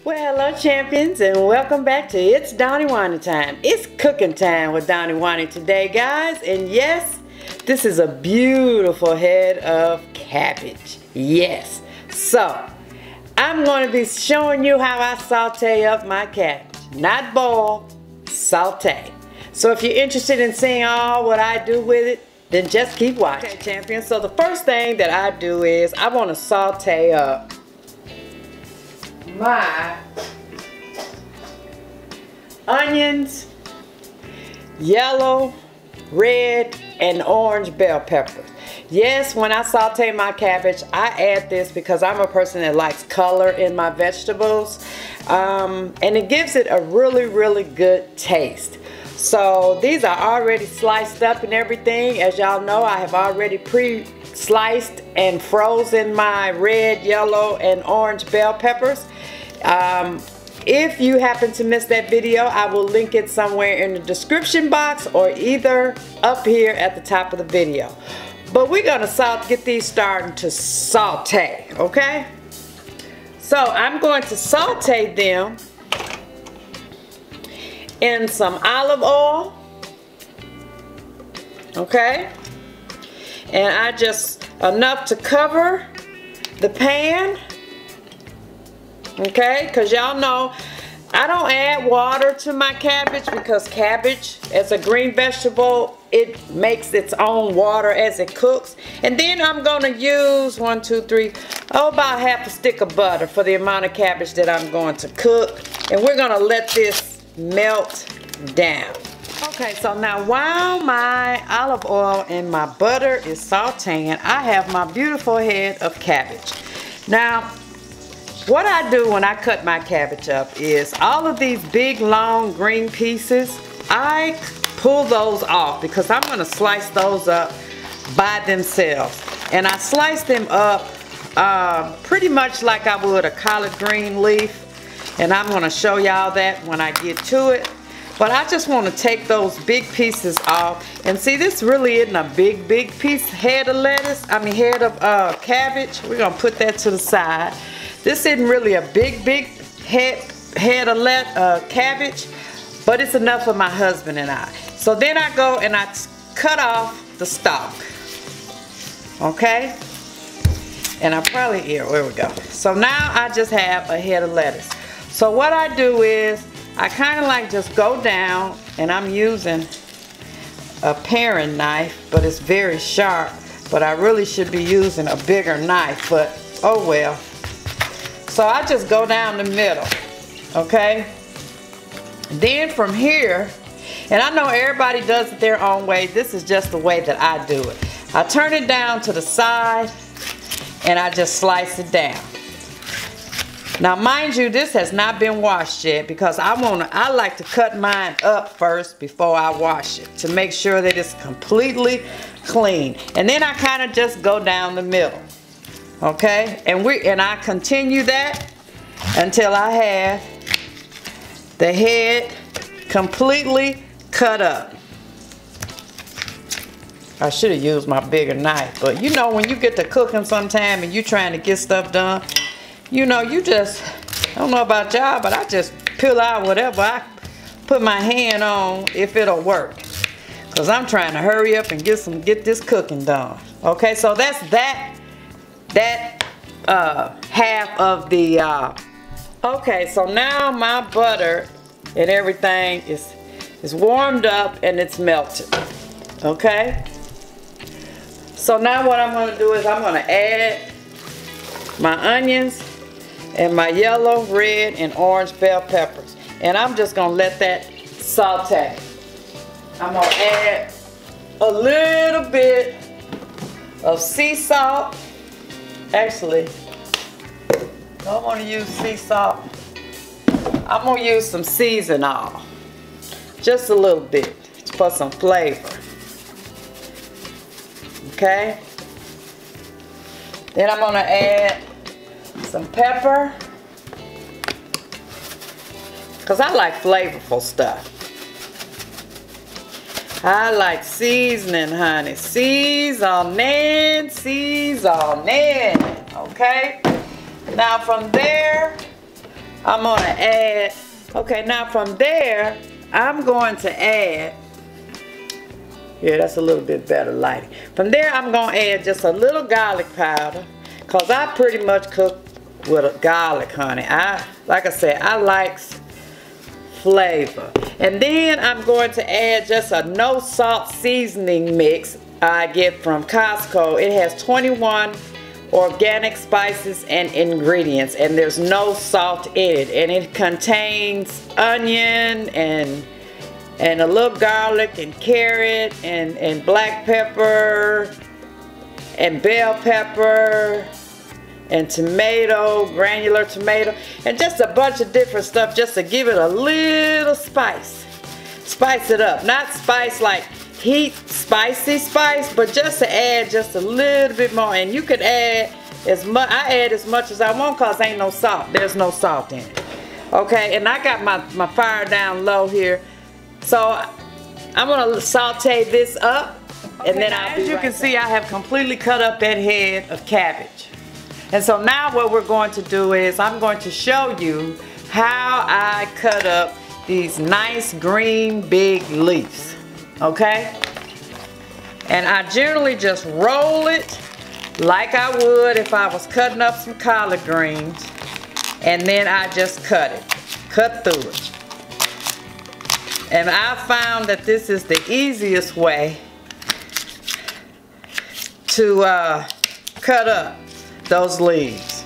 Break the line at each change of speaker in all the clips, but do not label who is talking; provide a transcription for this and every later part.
Well, hello champions, and welcome back to It's Dawnywawny time. It's cooking time with Dawnywawny today, guys. And yes, this is a beautiful head of cabbage. Yes. So, I'm going to be showing you how I saute up my cabbage. Not boil, saute. So if you're interested in seeing all what I do with it, then just keep watching. Okay, champions. So the first thing that I do is I want to saute up my onions, yellow, red, and orange bell peppers. Yes, when I saute my cabbage, I add this because I'm a person that likes color in my vegetables, and it gives it a really good taste. So these are already sliced up and everything. As y'all know, I have already pre-sliced and frozen my red, yellow, and orange bell peppers. If you happen to miss that video, I will link it somewhere in the description box or either up here at the top of the video. But we're gonna get these starting to saute, okay? So I'm going to saute them in some olive oil, okay? And I just, enough to cover the pan, okay? Because y'all know I don't add water to my cabbage because cabbage, as a green vegetable, it makes its own water as it cooks. And then I'm gonna use about half a stick of butter for the amount of cabbage that I'm going to cook. And we're gonna let this melt down. Okay, so now while my olive oil and my butter is sauteing, I have my beautiful head of cabbage. Now, what I do when I cut my cabbage up is all of these big long green pieces, I pull those off because I'm going to slice those up by themselves. And I slice them up pretty much like I would a collard green leaf. And I'm going to show y'all that when I get to it. But I just want to take those big pieces off. And see, this really isn't a big piece, head of cabbage. We're going to put that to the side. This isn't really a big head of cabbage, but it's enough for my husband and I. So then I go and I cut off the stalk, okay? And I probably, here we go. So now I just have a head of lettuce. So what I do is I kind of like just go down, and I'm using a paring knife, but it's very sharp, but I really should be using a bigger knife, but oh well. So I just go down the middle, okay? Then from here, and I know everybody does it their own way, this is just the way that I do it. I turn it down to the side and I just slice it down. Now mind you, this has not been washed yet because I like to cut mine up first before I wash it to make sure that it's completely clean. And then I kind of just go down the middle. Okay, and I continue that until I have the head completely cut up. I should have used my bigger knife, but you know when you get to cooking sometime and you trying to get stuff done, you know, I don't know about y'all, but I just peel out whatever I put my hand on if it'll work. Because I'm trying to hurry up and get this cooking done. Okay, so that's that half of the okay, so now my butter and everything is warmed up and it's melted. Okay, so now what I'm going to do is I'm going to add my onions and my yellow, red, and orange bell peppers, and I'm just going to let that saute. I'm going to add a little bit of sea salt. Actually, I don't want to use sea salt. I'm going to use some season oil. Just a little bit for some flavor. Okay? Then I'm going to add some pepper. Because I like flavorful stuff. I like seasoning, honey. Seasoning, seasoning. Okay? Now from there, I'm gonna add, okay, now from there, I'm going to add, yeah, that's a little bit better lighting. From there, I'm gonna add just a little garlic powder, cause I pretty much cook with a garlic, honey. Like I said, I like flavor. And then I'm going to add just a no salt seasoning mix I get from Costco. It has 21 organic spices and ingredients, and there's no salt in it, and it contains onion and a little garlic and carrot and black pepper and bell pepper and tomato, granular tomato, and just a bunch of different stuff just to give it a little spice. Spice it up. Not spice like heat, spicy spice, but just to add just a little bit more. And you could add as much, I add as much as I want because ain't no salt. There's no salt in it. Okay, and I got my fire down low here. So I'm gonna saute this up, and then I'll be right back. As you can see, I have completely cut up that head of cabbage. And so now what we're going to do is I'm going to show you how I cut up these nice green big leaves, okay? And I generally just roll it like I would if I was cutting up some collard greens, and then I just cut through it. And I found that this is the easiest way to cut up those leaves.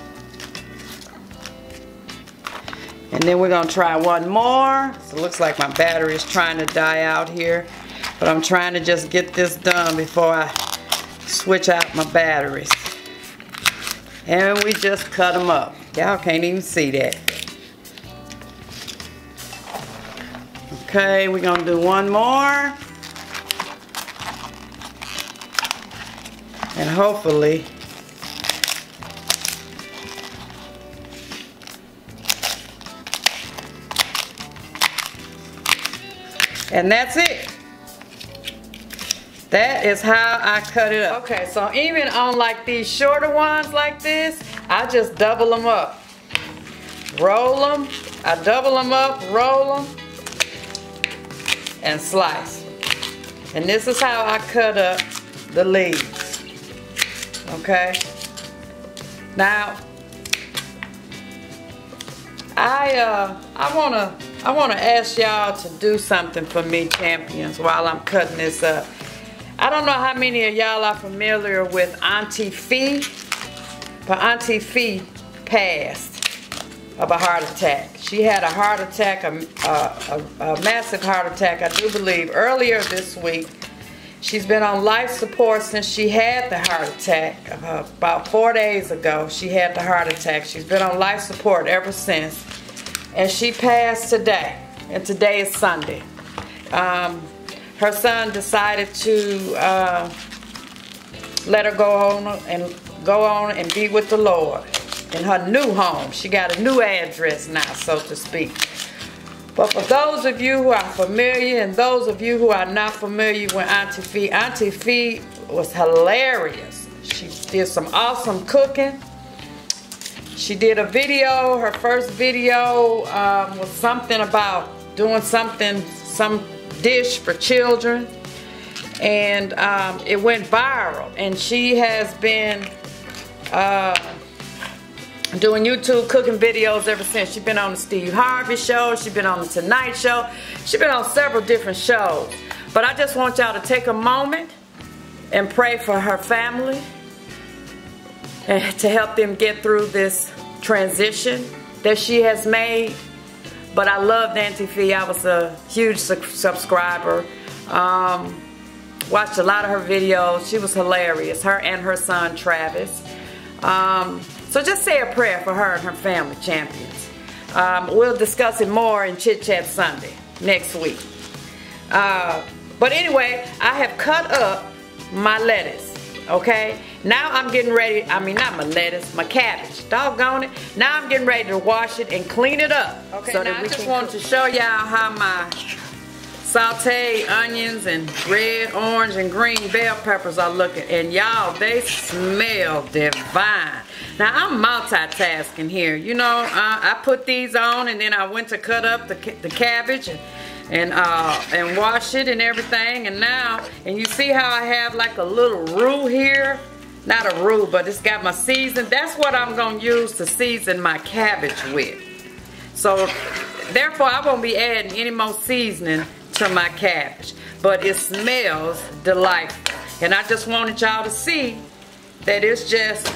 And then we're gonna try one more. So it looks like my battery is trying to die out here, but I'm trying to just get this done before I switch out my batteries. And we just cut them up. Y'all can't even see that. Okay, we're gonna do one more. And hopefully and that's it. That is how I cut it up. Okay, so even on like these shorter ones like this, I just double them up. Roll them. I double them up, roll them, and slice. And this is how I cut up the leaves. Okay? Now, I wanna ask y'all to do something for me, champions, while I'm cutting this up. I don't know how many of y'all are familiar with Auntie Fee, but Auntie Fee passed of a heart attack. She had a heart attack, a massive heart attack, I do believe, earlier this week. She's been on life support since she had the heart attack. About 4 days ago, she had the heart attack. She's been on life support ever since. And she passed today, and today is Sunday. Her son decided to let her go on and be with the Lord in her new home. She got a new address now, so to speak. But for those of you who are familiar and those of you who are not familiar with Auntie Fee was hilarious. She did some awesome cooking. She did a video, her first video was something about doing something, some dish for children, and it went viral. And she has been doing YouTube cooking videos ever since. She's been on the Steve Harvey show, she's been on the Tonight Show, she's been on several different shows. But I just want y'all to take a moment and pray for her family and to help them get through this transition that she has made. But I loved Auntie Fee. I was a huge subscriber. Watched a lot of her videos. She was hilarious. Her and her son Travis. So just say a prayer for her and her family, champions. We'll discuss it more in Chit Chat Sunday next week. But anyway, I have cut up my lettuce. Okay, now I'm getting ready, not my lettuce, my cabbage, doggone it. Now I'm getting ready to wash it and clean it up. Okay, so that I just wanted to show y'all how my sauteed onions and red, orange, and green bell peppers are looking. And y'all, they smell divine. Now, I'm multitasking here. You know, I put these on and then I went to cut up the cabbage and wash it and everything. And now, and you see how I have like a little roux here? Not a roux, but it's got my season. That's what I'm going to use to season my cabbage with. So, therefore, I won't be adding any more seasoning to my cabbage. But it smells delightful. And I just wanted y'all to see that it's just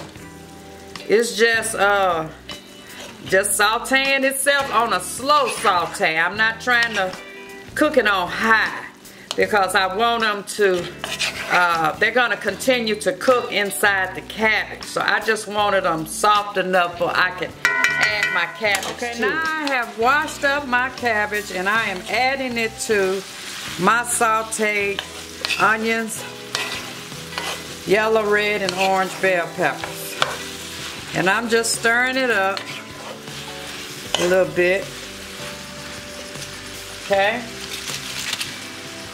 sauteing itself on a slow saute. I'm not trying to cook it on high because I want them to, they're gonna continue to cook inside the cabbage. So I just wanted them soft enough so I can add my cabbage. Okay, now I have washed up my cabbage and I am adding it to my sauteed onions, yellow, red, and orange bell peppers. And I'm just stirring it up a little bit. Okay?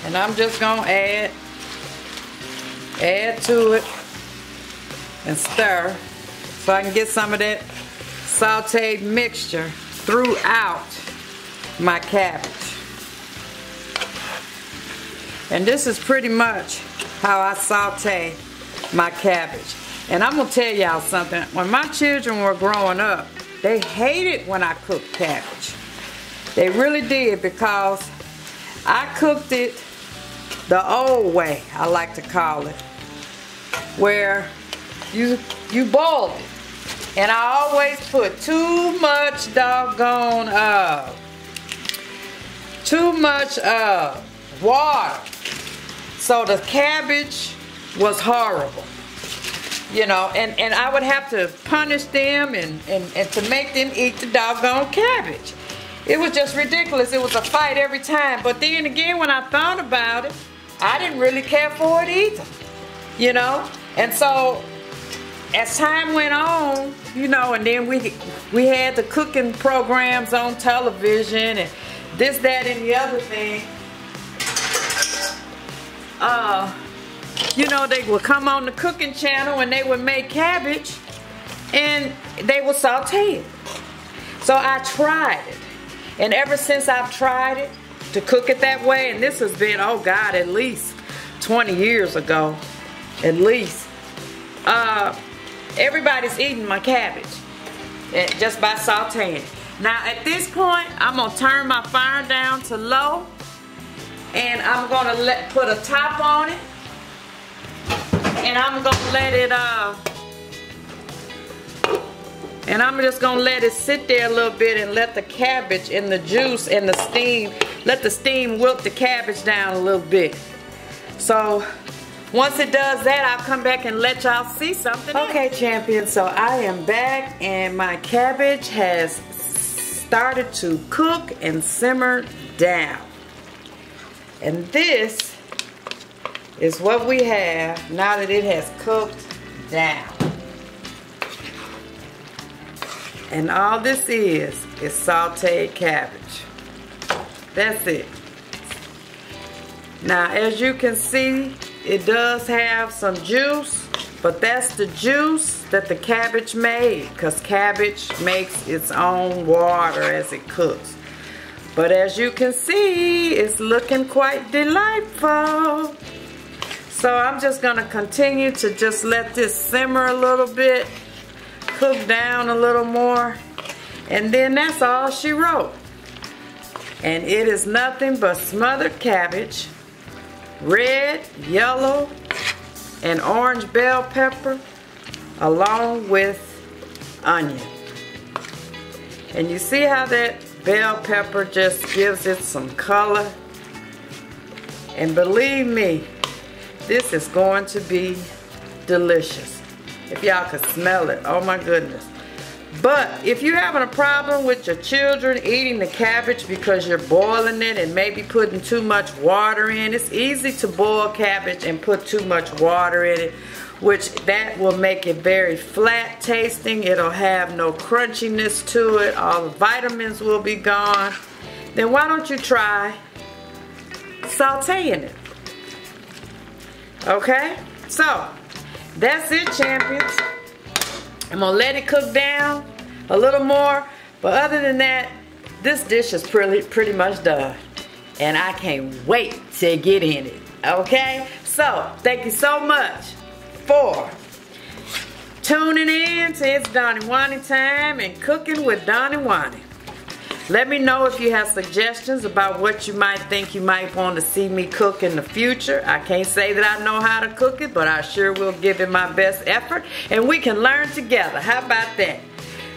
And I'm just gonna add to it and stir so I can get some of that sauteed mixture throughout my cabbage. And this is pretty much how I saute my cabbage. And I'm gonna tell y'all something. When my children were growing up, they hated when I cooked cabbage. They really did, because I cooked it the old way, I like to call it, where you boiled it. And I always put too much doggone water. So the cabbage was horrible. You know, and I would have to punish them and to make them eat the doggone cabbage. It was just ridiculous. It was a fight every time. But then again, when I thought about it, I didn't really care for it either. You know? And so, as time went on, you know, and then we had the cooking programs on television and this, that, and the other thing. You know, they would come on the cooking channel and they would make cabbage and they would saute it. So I tried it. And ever since I've tried it to cook it that way, and this has been, oh God, at least 20 years ago, at least, everybody's eating my cabbage just by sauteing it. Now at this point, I'm going to turn my fire down to low and I'm going to put a top on it. And I'm gonna let it and I'm just gonna let it sit there a little bit and let the cabbage and the juice and the steam, let the steam wilt the cabbage down a little bit. So once it does that, I'll come back and let y'all see something. Okay, champions, so I am back and my cabbage has started to cook and simmer down. And this is what we have now that it has cooked down. And all this is sauteed cabbage. That's it. Now, as you can see, it does have some juice, but that's the juice that the cabbage made, because cabbage makes its own water as it cooks. But as you can see, it's looking quite delightful. So I'm just gonna continue to just let this simmer a little bit, cook down a little more, and then that's all she wrote. And it is nothing but smothered cabbage, red, yellow, and orange bell pepper, along with onion. And you see how that bell pepper just gives it some color? And believe me, this is going to be delicious. If y'all could smell it, oh my goodness. But if you're having a problem with your children eating the cabbage because you're boiling it and maybe putting too much water in, it's easy to boil cabbage and put too much water in it, which that will make it very flat tasting. It'll have no crunchiness to it. All the vitamins will be gone. Then why don't you try sauteing it. Okay, so that's it, champions. I'm gonna let it cook down a little more, but other than that, this dish is pretty much done, and I can't wait to get in it. Okay, so thank you so much for tuning in to It's Dawnywawny time and cooking with Dawnywawny. Let me know if you have suggestions about what you might think you might want to see me cook in the future. I can't say that I know how to cook it, but I sure will give it my best effort, and we can learn together. How about that?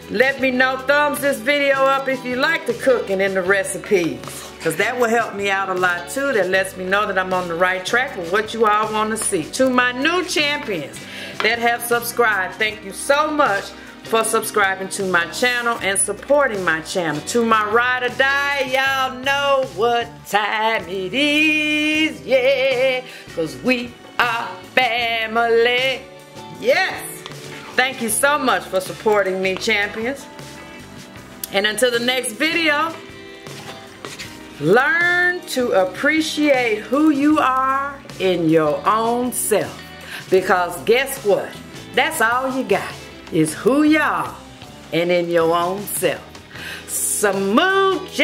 Let me know, thumbs this video up if you like the cooking and the recipes, because that will help me out a lot too. That lets me know that I'm on the right track with what you all want to see. To my new champions that have subscribed, thank you so much for subscribing to my channel and supporting my channel. To my ride or die, y'all know what time it is, yeah, because we are family. Yes, thank you so much for supporting me, champions. And until the next video, learn to appreciate who you are in your own self, because guess what? That's all you got, is who you are and in your own self. Smooches.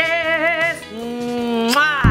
Mwah.